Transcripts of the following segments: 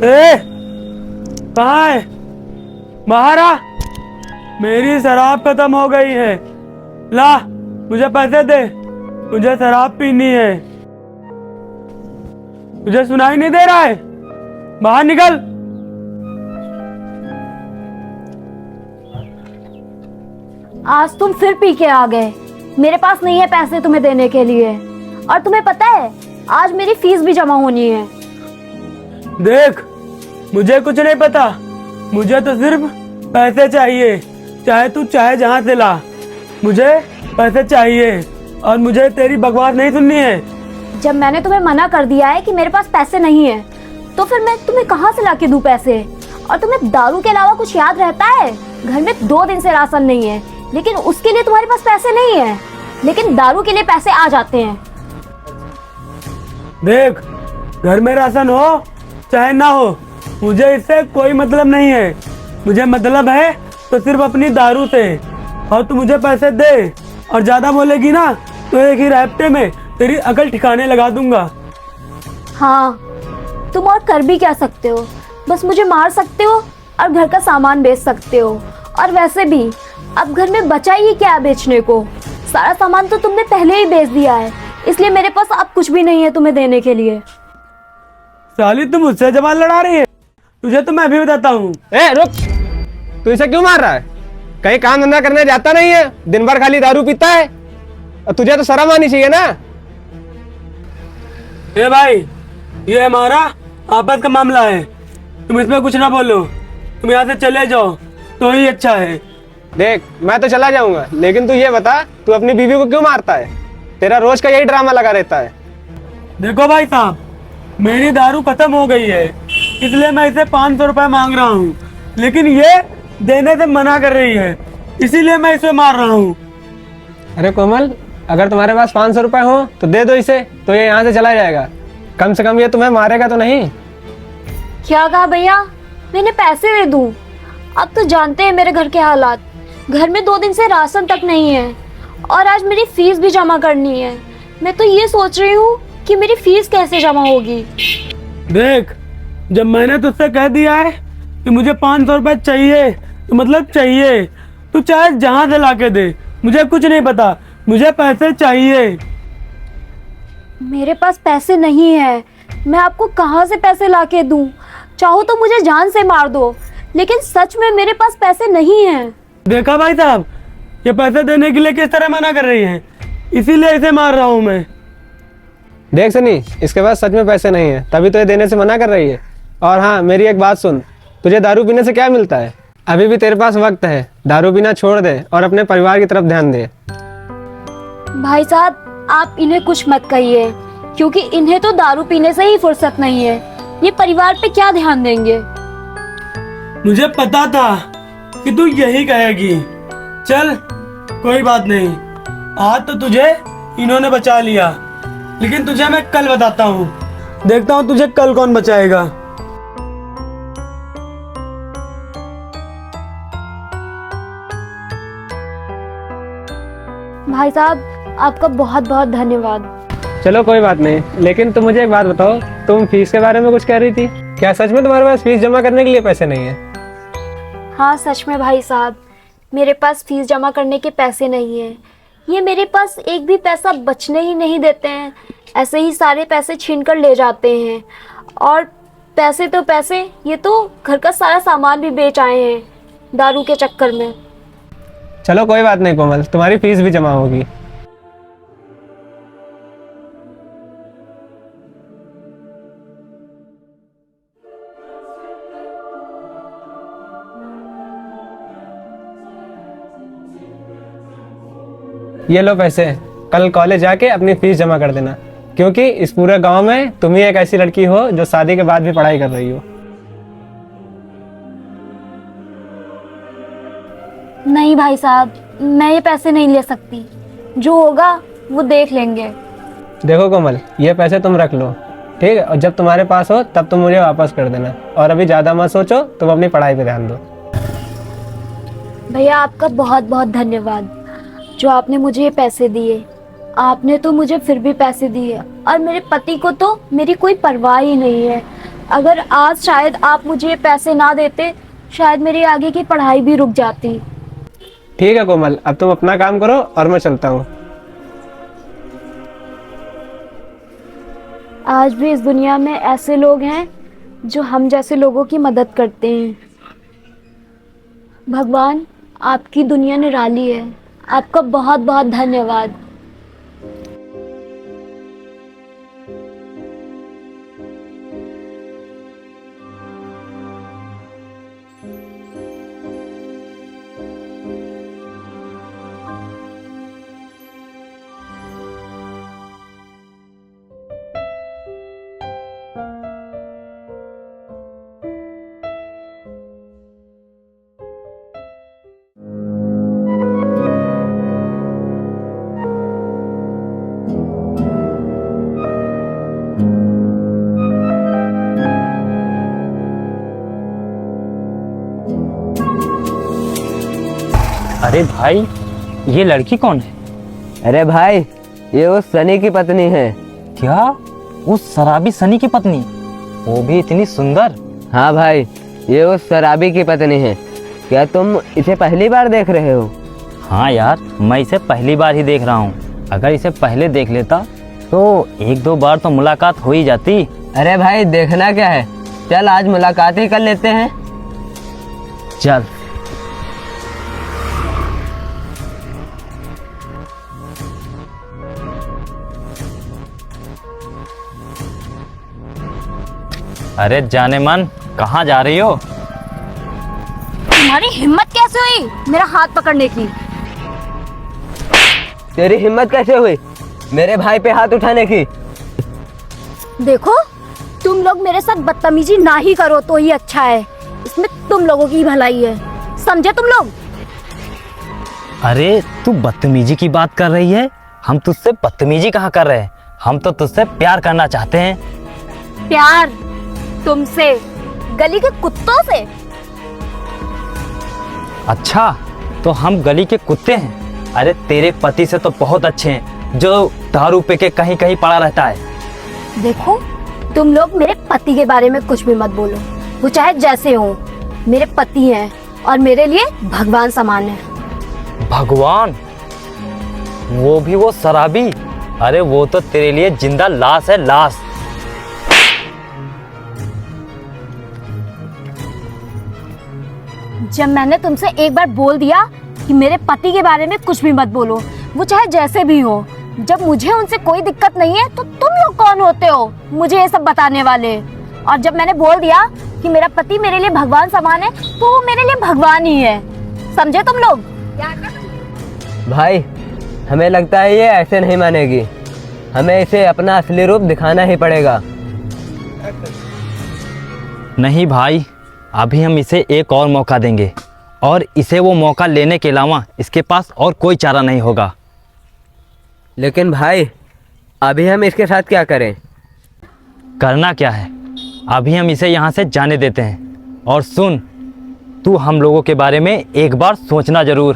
ए, कहाँ है? बाहर आ। मेरी शराब खत्म हो गई है। ला, मुझे पैसे दे, मुझे शराब पीनी है। तुझे सुनाई नहीं दे रहा है? बाहर निकल। आज तुम फिर पी के आ गए। मेरे पास नहीं है पैसे तुम्हें देने के लिए, और तुम्हें पता है आज मेरी फीस भी जमा होनी है। देख, मुझे कुछ नहीं पता, मुझे तो सिर्फ पैसे चाहिए। चाहे तू चाहे जहाँ से ला, मुझे पैसे चाहिए और मुझे तेरी बकवास नहीं सुननी है। जब मैंने तुम्हें मना कर दिया है कि मेरे पास पैसे नहीं है, तो फिर मैं तुम्हें कहाँ से लाके दूं पैसे? और तुम्हें दारू के अलावा कुछ याद रहता है? घर में 2 दिन से राशन नहीं है, लेकिन उसके लिए तुम्हारे पास पैसे नहीं है, लेकिन दारू के लिए पैसे आ जाते हैं। देख, घर में राशन हो चाहे ना हो, मुझे इससे कोई मतलब नहीं है। मुझे मतलब है तो सिर्फ अपनी दारू से। और तू मुझे पैसे दे, और ज्यादा बोलेगी ना तो एक ही रैप्टे में तेरी अकल ठिकाने लगा दूंगा। हाँ, तुम और कर भी क्या सकते हो? बस मुझे मार सकते हो और घर का सामान बेच सकते हो। और वैसे भी अब घर में बचा ही क्या बेचने को? सारा सामान तो तुमने पहले ही बेच दिया है, इसलिए मेरे पास अब कुछ भी नहीं है तुम्हें देने के लिए। साली, तुम मुझसे जबान लड़ा रही है? तुझे तो मैं भी बताता हूँ। ए रुक, तू इसे क्यों मार रहा है? कहीं काम धंधा करने जाता नहीं है, दिन भर खाली दारू पीता है। और तुझे तो शर्म आनी चाहिए ना। ए भाई, ये हमारा आपस का मामला है, तुम इसमें कुछ ना बोलो। तुम यहाँ से चले जाओ तो ही अच्छा है। देख, मैं तो चला जाऊंगा, लेकिन तू ये बता, तू अपनी बीवी को क्यों मारता है? तेरा रोज का यही ड्रामा लगा रहता है। देखो भाई साहब, मेरी दारू खत्म हो गई है, इसलिए मैं इसे 500 रुपए मांग रहा हूँ, लेकिन ये देने से मना कर रही है, इसीलिए मैं इसे मार रहा हूँ। अरे कोमल, अगर तुम्हारे पास 500 रुपए हो तो दे दो इसे, तो ये यहाँ से चला जाएगा। कम से कम ये तुम्हें मारेगा तो नहीं। क्या कहा भैया? मैंने पैसे दे दूं? अब तो जानते हैं मेरे घर के हालात। घर में 2 दिन से राशन तक नहीं है, और आज मेरी फीस भी जमा करनी है। मैं तो ये सोच रही हूँ कि मेरी फीस कैसे जमा होगी। देख, जब मैंने तुझसे कह दिया है कि मुझे 500 रुपए चाहिए तो मतलब चाहिए। तू चाहे जहाँ से लाके दे, मुझे कुछ नहीं पता, मुझे पैसे चाहिए। मेरे पास पैसे नहीं है, मैं आपको कहाँ से पैसे लाके दूं? चाहो तो मुझे जान से मार दो, लेकिन सच में मेरे पास पैसे नहीं है। देखा भाई साहब, ये पैसे देने के लिए किस तरह मना कर रही है, इसीलिए इसे मार रहा हूँ मैं। देख सनी, इसके पास सच में पैसे नहीं है, तभी तो ये देने से मना कर रही है। और हाँ, मेरी एक बात सुन, तुझे दारू पीने से क्या मिलता है? अभी भी तेरे पास वक्त है, दारू पीना छोड़ दे और अपने परिवार की तरफ ध्यान दे। भाई साहब, आप इन्हें कुछ मत कहिए, क्योंकि इन्हें तो दारू पीने से ही फुर्सत नहीं है। ये परिवार पे क्या ध्यान देंगे? मुझे पता था कि तू यही कहेगी। चल, कोई बात नहीं, आज तो तुझे इन्होंने बचा लिया, लेकिन तुझे मैं कल बताता हूँ। देखता हूँ तुझे कल कौन बचाएगा। भाई साहब, आपका बहुत बहुत धन्यवाद। चलो कोई बात नहीं, लेकिन तुम मुझे एक बात बताओ, तुम फीस के बारे में कुछ कह रही थी, क्या सच में तुम्हारे पास फीस जमा करने के लिए पैसे नहीं है? हाँ सच में भाई साहब, मेरे पास फीस जमा करने के पैसे नहीं है। ये मेरे पास एक भी पैसा बचने ही नहीं देते हैं, ऐसे ही सारे पैसे छीन कर ले जाते हैं। और पैसे तो पैसे, ये तो घर का सारा सामान भी बेच आए हैं दारू के चक्कर में। चलो कोई बात नहीं कोमल, तुम्हारी फीस भी जमा होगी। ये लो पैसे, कल कॉलेज जाके अपनी फीस जमा कर देना, क्योंकि इस पूरे गांव में तुम ही एक ऐसी लड़की हो जो शादी के बाद भी पढ़ाई कर रही हो। नहीं भाई साहब, मैं ये पैसे नहीं ले सकती, जो होगा वो देख लेंगे। देखो कोमल, ये पैसे तुम रख लो, ठीक है? और जब तुम्हारे पास हो तब तुम मुझे वापस कर देना, और अभी ज़्यादा मत सोचो, तुम अपनी पढ़ाई पे ध्यान दो। भैया, आपका बहुत बहुत धन्यवाद जो आपने मुझे ये पैसे दिए। आपने तो मुझे फिर भी पैसे दिए, और मेरे पति को तो मेरी कोई परवाह ही नहीं है। अगर आज शायद आप मुझे ये पैसे ना देते, शायद मेरी आगे की पढ़ाई भी रुक जाती। ठीक है कोमल, अब तुम अपना काम करो और मैं चलता हूँ। आज भी इस दुनिया में ऐसे लोग हैं जो हम जैसे लोगों की मदद करते हैं। भगवान, आपकी दुनिया निराली है। आपका बहुत बहुत धन्यवाद। अरे भाई, ये लड़की कौन है? अरे भाई, ये उस सनी की पत्नी है। क्या? उस शराबी सनी की पत्नी? वो भी इतनी सुंदर? हाँ भाई, ये उस शराबी की पत्नी है। क्या तुम इसे पहली बार देख रहे हो? हाँ यार, मैं इसे पहली बार ही देख रहा हूँ। अगर इसे पहले देख लेता तो एक दो बार तो मुलाकात हो ही जाती। अरे भाई, देखना क्या है, चल आज मुलाकात ही कर लेते हैं। चल। अरे जाने मन, कहाँ जा रही हो? तुम्हारी हिम्मत कैसे हुई मेरा हाथ पकड़ने की? तेरी हिम्मत कैसे हुई मेरे भाई पे हाथ उठाने की? देखो, तुम लोग मेरे साथ बदतमीजी ना ही करो तो ही अच्छा है। इसमें तुम लोगों की भलाई है, समझे तुम लोग? अरे तू बदतमीजी की बात कर रही है? हम तुझसे बदतमीजी कहाँ कर रहे हैं? हम तो तुझसे प्यार करना चाहते हैं। प्यार? तुमसे? गली के कुत्तों से? अच्छा, तो हम गली के कुत्ते हैं? अरे तेरे पति से तो बहुत अच्छे हैं, जो दारू पी के कहीं कहीं पड़ा रहता है। देखो, तुम लोग मेरे पति के बारे में कुछ भी मत बोलो। वो चाहे जैसे हो, मेरे पति हैं और मेरे लिए भगवान समान है। भगवान? वो भी वो शराबी? अरे वो तो तेरे लिए जिंदा लाश है, लाश। जब मैंने तुमसे एक बार बोल दिया कि मेरे पति के बारे में कुछ भी मत बोलो, वो चाहे जैसे भी हो, जब मुझे उनसे कोई दिक्कत नहीं है तो तुम लोग कौन होते हो मुझे ये सब बताने वाले? और जब मैंने बोल दिया कि मेरा पति मेरे लिए भगवान समान है, तो वो मेरे लिए भगवान ही है, समझे तुम लोग? भाई, हमें लगता है ये ऐसे नहीं मानेगी। हमें इसे अपना असली रूप दिखाना ही पड़ेगा। नहीं भाई, अभी हम इसे एक और मौका देंगे और इसे वो मौका लेने के अलावा इसके पास और कोई चारा नहीं होगा। लेकिन भाई, अभी हम इसके साथ क्या करें? करना क्या है, अभी हम इसे यहाँ से जाने देते हैं। और सुन, तू हम लोगों के बारे में एक बार सोचना जरूर।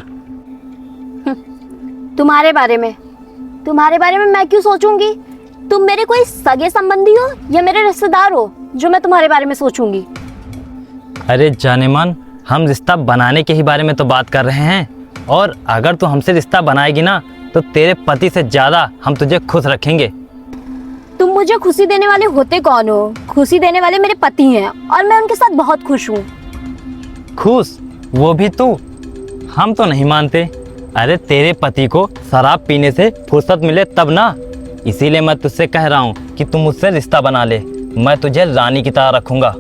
तुम्हारे बारे में मैं क्यों सोचूंगी? तुम मेरे कोई सगे संबंधी हो या मेरे रिश्तेदार हो जो मैं तुम्हारे बारे में सोचूंगी? अरे जाने मन, हम रिश्ता बनाने के ही बारे में तो बात कर रहे हैं। और अगर तू हमसे रिश्ता बनाएगी ना, तो तेरे पति से ज़्यादा हम तुझे खुश रखेंगे। तुम मुझे खुशी देने वाले होते कौन हो? खुशी देने वाले मेरे पति हैं और मैं उनके साथ बहुत खुश हूँ। खुश? वो भी तू? हम तो नहीं मानते। अरे तेरे पति को शराब पीने से फुर्सत मिले तब ना। इसीलिए मैं तुझसे कह रहा हूँ कि तुम मुझसे रिश्ता बना ले। मैं तुझे रानी की तरह रखूँगा।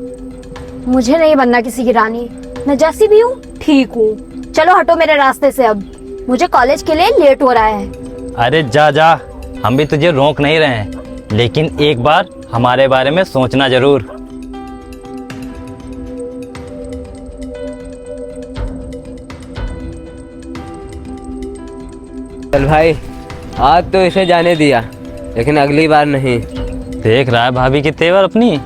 मुझे नहीं बनना किसी की रानी। मैं जैसी भी हूँ ठीक हूँ। चलो हटो मेरे रास्ते से, अब मुझे कॉलेज के लिए लेट हो रहा है। अरे जा जा, हम भी तुझे रोक नहीं रहे हैं, लेकिन एक बार हमारे बारे में सोचना जरूर। चल भाई, आज तो इसे जाने दिया, लेकिन अगली बार नहीं। देख रहा है भाभी की तेवर अपनी।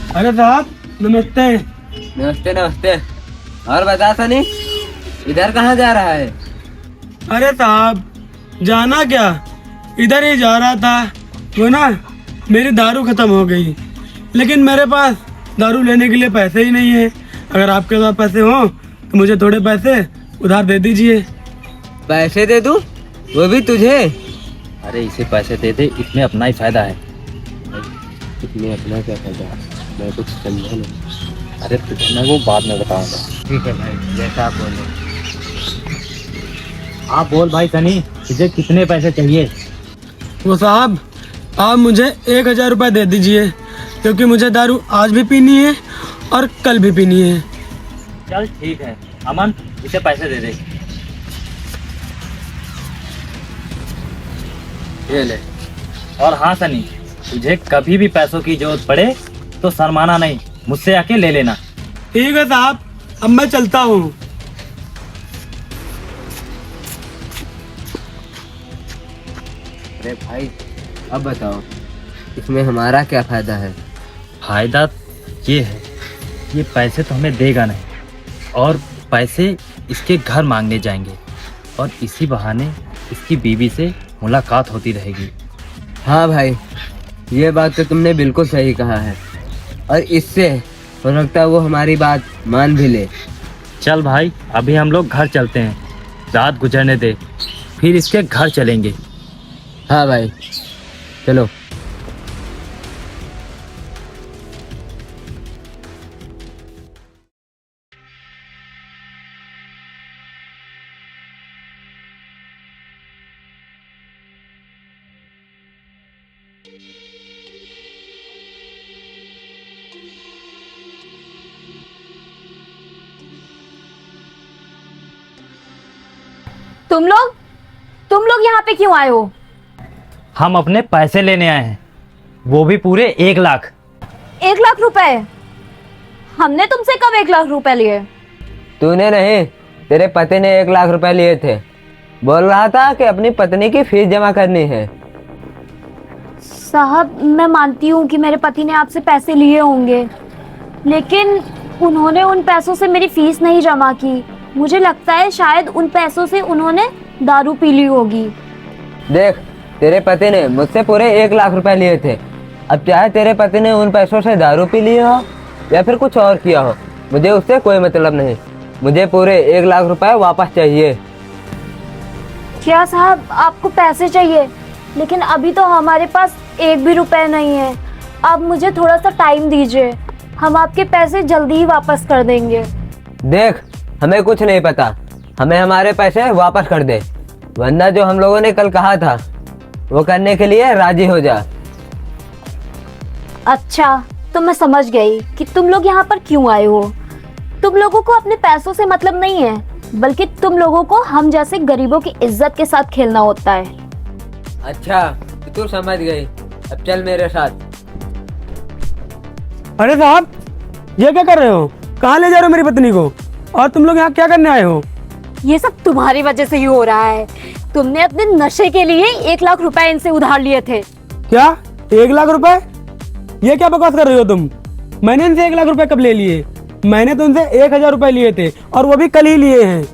अरे साहब नमस्ते। नमस्ते नमस्ते। और बता सनी, इधर कहाँ जा रहा है? अरे साहब जाना क्या, इधर ही जा रहा था। वो ना मेरी दारू खत्म हो गई, लेकिन मेरे पास दारू लेने के लिए पैसे ही नहीं है। अगर आपके पास पैसे हो तो मुझे थोड़े पैसे उधार दे दीजिए। पैसे दे दूँ, वो भी तुझे? अरे इसे पैसे दे दे, इसमें अपना ही फायदा है। इसमें अपना क्या फायदा है? मैं कुछ समझा नहीं। अरे तुझे मैं वो बाद में बताऊंगा। ठीक है भाई, जैसा आप बोलो। आप बोल भाई सनी, तुझे कितने पैसे चाहिए? वो साहब आप मुझे 1000 रुपये दे दीजिए, क्योंकि मुझे दारू आज भी पीनी है और कल भी पीनी है। चल ठीक है अमन, इसे पैसे दे दे। ये ले। और हाँ सनी, तुझे कभी भी पैसों की जरूरत पड़े तो शर्माना नहीं, मुझसे आके ले लेना। ठीक है साहब, अब मैं चलता हूँ। अरे भाई अब बताओ, इसमें हमारा क्या फायदा है? फायदा ये है, ये पैसे तो हमें देगा नहीं और पैसे इसके घर मांगने जाएंगे और इसी बहाने इसकी बीवी से मुलाकात होती रहेगी। हाँ भाई, ये बात तो तुमने बिल्कुल सही कहा है, और इससे हो सकता है वो हमारी बात मान भी ले। चल भाई अभी हम लोग घर चलते हैं, रात गुजरने दे, फिर इसके घर चलेंगे। हाँ भाई चलो। तुम लोग यहाँ पे क्यों आए हो? हम अपने पैसे लेने आए हैं, वो भी पूरे 1 लाख। 1 लाख रुपए? हमने तुमसे कब 1 लाख रुपए लिए? तूने नहीं, तेरे पति ने 1 लाख रुपए लिए थे। बोल रहा था कि अपनी पत्नी की फीस जमा करनी है। साहब मैं मानती हूँ कि मेरे पति ने आपसे पैसे लिए होंगे, लेकिन उन्होंने उन पैसों से मेरी फीस नहीं जमा की। मुझे लगता है शायद उन पैसों से उन्होंने दारू पी ली होगी। देख, तेरे पति ने मुझसे पूरे 1 लाख रुपए लिए थे। अब चाहे तेरे पति ने उन पैसों से दारू पी ली हो या फिर कुछ और किया हो, मुझे उससे कोई मतलब नहीं। मुझे पूरे 1 लाख रुपए वापस चाहिए। क्या साहब आपको पैसे चाहिए? लेकिन अभी तो हमारे पास 1 भी रुपए नहीं है। आप मुझे थोड़ा सा टाइम दीजिए, हम आपके पैसे जल्दी ही वापस कर देंगे। देख, हमें कुछ नहीं पता, हमें हमारे पैसे वापस कर दे, वरना जो हम लोगों ने कल कहा था वो करने के लिए राजी हो जा। अच्छा तो मैं समझ गई कि तुम लोग यहाँ पर क्यों आए हो। तुम लोगों को अपने पैसों से मतलब नहीं है, बल्कि तुम लोगों को हम जैसे गरीबों की इज्जत के साथ खेलना होता है। अच्छा तू समझ गई, अब चल मेरे साथ। अरे साहब ये क्या कर रहे हो, कहाँ ले जा रहे हो मेरी पत्नी को, और तुम लोग यहाँ क्या करने आए हो? ये सब तुम्हारी वजह से ही हो रहा है। तुमने अपने नशे के लिए 1 लाख रुपए इनसे उधार लिए थे। क्या 1 लाख रुपए? ये क्या बकवास कर रही हो तुम? मैंने इनसे 1 लाख रुपए कब ले लिए? मैंने तो उनसे 1000 रुपए लिए थे, और वो भी कल ही लिए हैं।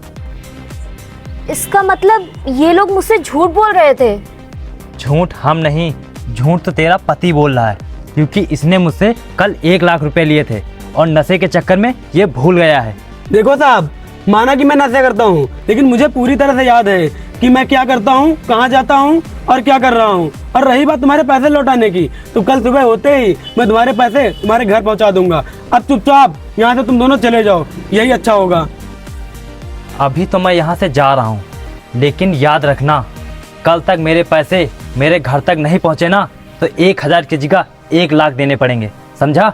इसका मतलब ये लोग मुझसे झूठ बोल रहे थे। झूठ हम नहीं, झूठ तो तेरा पति बोल रहा है, क्योंकि इसने मुझसे कल 1 लाख रुपए लिए थे और नशे के चक्कर में ये भूल गया है। देखो साहब, माना कि मैं नशे करता हूँ, लेकिन मुझे पूरी तरह से याद है कि मैं क्या करता हूँ, कहाँ जाता हूँ और क्या कर रहा हूँ। और रही बात तुम्हारे पैसे लौटाने की, तो कल सुबह होते ही मैं तुम्हारे पैसे तुम्हारे घर पहुँचा दूंगा। अब चुपचाप यहाँ से तुम दोनों चले जाओ, यही अच्छा होगा। अभी तो मैं यहाँ से जा रहा हूँ, लेकिन याद रखना, कल तक मेरे पैसे मेरे घर तक नहीं पहुँचे ना, तो 1000 की जगह 1 लाख देने पड़ेंगे, समझा?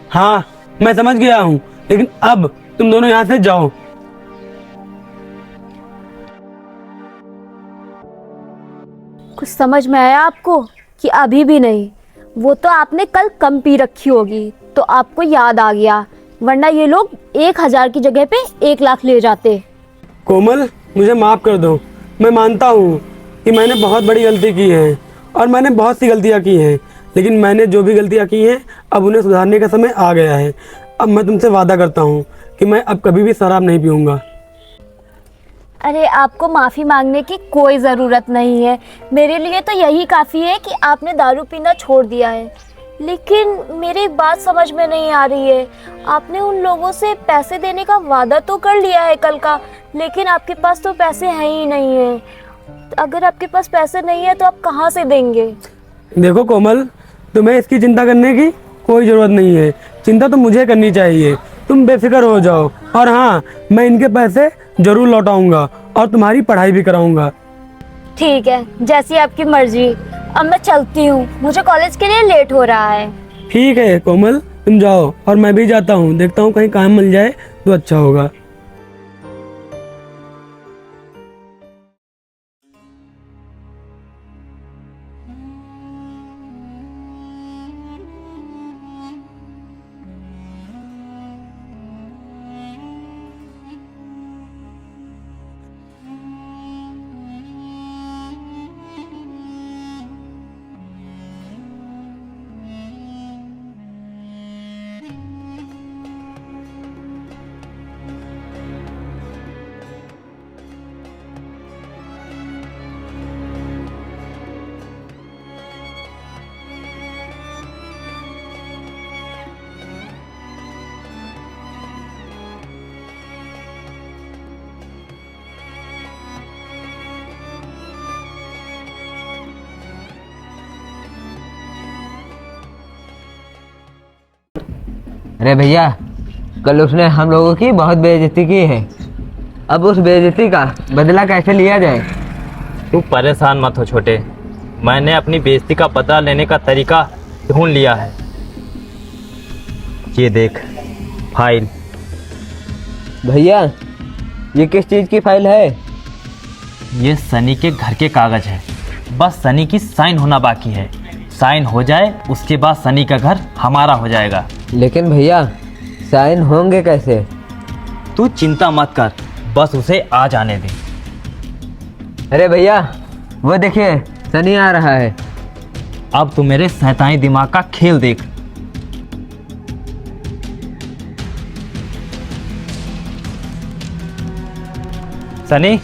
हाँ मैं समझ गया हूँ, लेकिन अब तुम दोनों यहाँ से जाओ। कुछ समझ में आया आपको कि अभी भी नहीं? वो तो आपने कल कम पी रखी होगी तो आपको याद आ गया, वरना ये लोग 1000 की जगह पे 1 लाख ले जाते। कोमल मुझे माफ़ कर दो। मैं मानता हूँ कि मैंने बहुत बड़ी गलती की है और मैंने बहुत सी गलतियाँ की हैं, लेकिन मैंने जो भी गलतियाँ की हैं अब उन्हें सुधारने का समय आ गया है। अब मैं तुमसे वादा करता हूँ कि मैं अब कभी भी शराब नहीं पीऊँगा। अरे आपको माफ़ी मांगने की कोई ज़रूरत नहीं है। मेरे लिए तो यही काफ़ी है कि आपने दारू पीना छोड़ दिया है। लेकिन मेरी एक बात समझ में नहीं आ रही है। आपने उन लोगों से पैसे देने का वादा तो कर लिया है कल का, लेकिन आपके पास तो पैसे हैं ही नहीं है। अगर आपके पास पैसे नहीं है तो आप कहाँ से देंगे? देखो कोमल, तुम्हें इसकी चिंता करने की कोई ज़रूरत नहीं है। चिंता तो मुझे करनी चाहिए। तुम बेफिक्र हो जाओ। और हाँ, मैं इनके पैसे ज़रूर लौटाऊंगा और तुम्हारी पढ़ाई भी कराऊंगा। ठीक है, जैसी आपकी मर्जी। अब मैं चलती हूँ, मुझे कॉलेज के लिए लेट हो रहा है। ठीक है कोमल, तुम जाओ और मैं भी जाता हूँ। देखता हूँ कहीं काम मिल जाए तो अच्छा होगा। अरे भैया, कल उसने हम लोगों की बहुत बेइज्जती की है। अब उस बेइज्जती का बदला कैसे लिया जाए? तू परेशान मत हो छोटे, मैंने अपनी बेइज्जती का बदला लेने का तरीका ढूंढ लिया है। ये देख फाइल। भैया, ये किस चीज़ की फाइल है? ये सनी के घर के कागज है। बस सनी की साइन होना बाकी है। साइन हो जाए उसके बाद सनी का घर हमारा हो जाएगा। लेकिन भैया, साइन होंगे कैसे? तू चिंता मत कर, बस उसे आ जाने दे। अरे भैया, वो देखिए सनी आ रहा है। अब तू मेरे शैतानी दिमाग का खेल देख। सनी,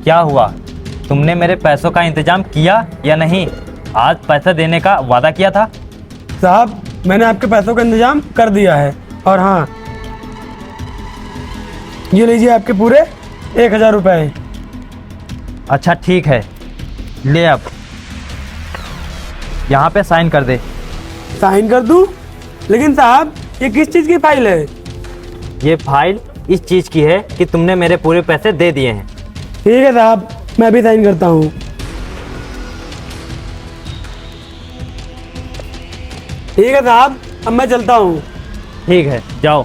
क्या हुआ? तुमने मेरे पैसों का इंतजाम किया या नहीं? आज पैसा देने का वादा किया था। साहब, मैंने आपके पैसों का इंतजाम कर दिया है। और हाँ, ये लीजिए आपके पूरे 1000 रुपये। अच्छा ठीक है, ले अब यहाँ पे साइन कर दे। साइन कर दूं? लेकिन साहब, ये किस चीज़ की फाइल है? ये फाइल इस चीज़ की है कि तुमने मेरे पूरे पैसे दे दिए हैं। ठीक है साहब, मैं भी साइन करता हूँ। ठीक है साहब, अब मैं चलता हूँ। ठीक है, जाओ।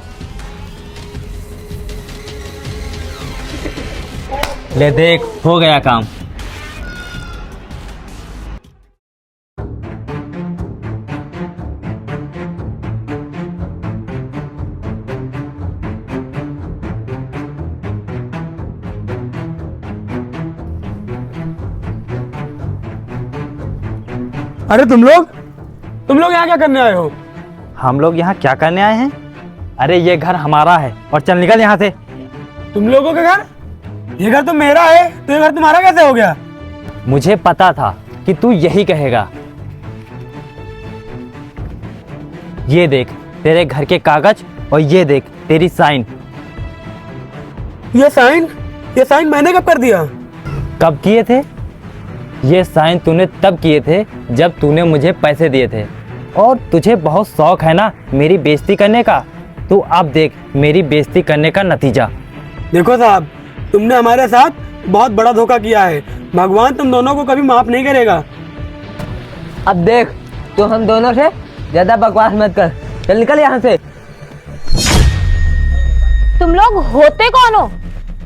ले देख, हो गया काम। अरे तुम लोग यहाँ क्या करने आए हो? हम लोग यहाँ क्या करने आए हैं? अरे ये घर हमारा है और चल निकल यहाँ से। तुम लोगों का घर? ये घर तो मेरा है, तो ये घर तुम्हारा कैसे हो गया? मुझे पता था कि तू यही कहेगा। ये देख तेरे घर के कागज और ये देख तेरी साइन। ये साइन मैंने कब कर दिया? कब किए थे? ये साइन तूने तब किए थे जब तूने मुझे पैसे दिए थे। और तुझे बहुत शौक है ना मेरी बेइज्जती करने का। तू अब देख मेरी बेइज्जती करने का नतीजा। देखो साहब, तुमने हमारे साथ बहुत बड़ा धोखा किया है। भगवान तुम दोनों को कभी माफ नहीं करेगा। अब देख, तू हम दोनों से ज्यादा बकवास मत कर। चल निकल यहाँ से। तुम लोग होते कौन हो?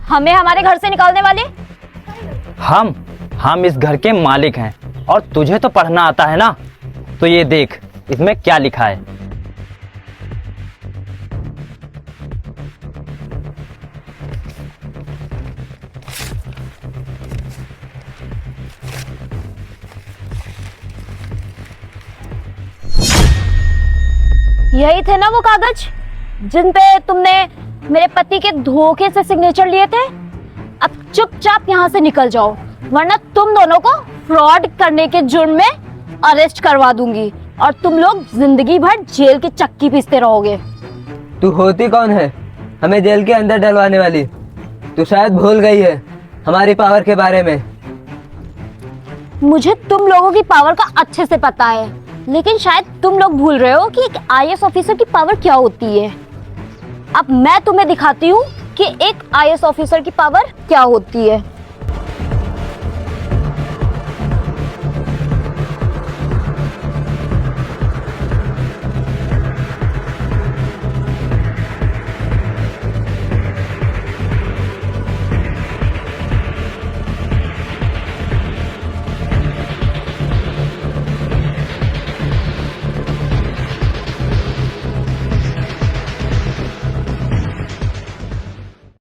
हमें हमारे घर से निकालने वाले? हम इस घर के मालिक हैं और तुझे तो पढ़ना आता है ना। तो ये देख इसमें क्या लिखा है। यही थे ना वो कागज जिन पे तुमने मेरे पति के धोखे से सिग्नेचर लिए थे? अब चुपचाप यहाँ से निकल जाओ, वरना तुम दोनों को फ्रॉड करने के जुर्म में अरेस्ट करवा दूंगी और तुम लोग जिंदगी भर जेल की चक्की पीसते रहोगे। तू होती कौन है हमें जेल के अंदर डलवाने वाली? तू शायद भूल गई है हमारी पावर के बारे में। मुझे तुम लोगों की पावर का अच्छे से पता है, लेकिन शायद तुम लोग भूल रहे हो कि एक आईएएस ऑफिसर की पावर क्या होती है। अब मैं तुम्हें दिखाती हूँ कि एक आईएएस ऑफिसर की पावर क्या होती है।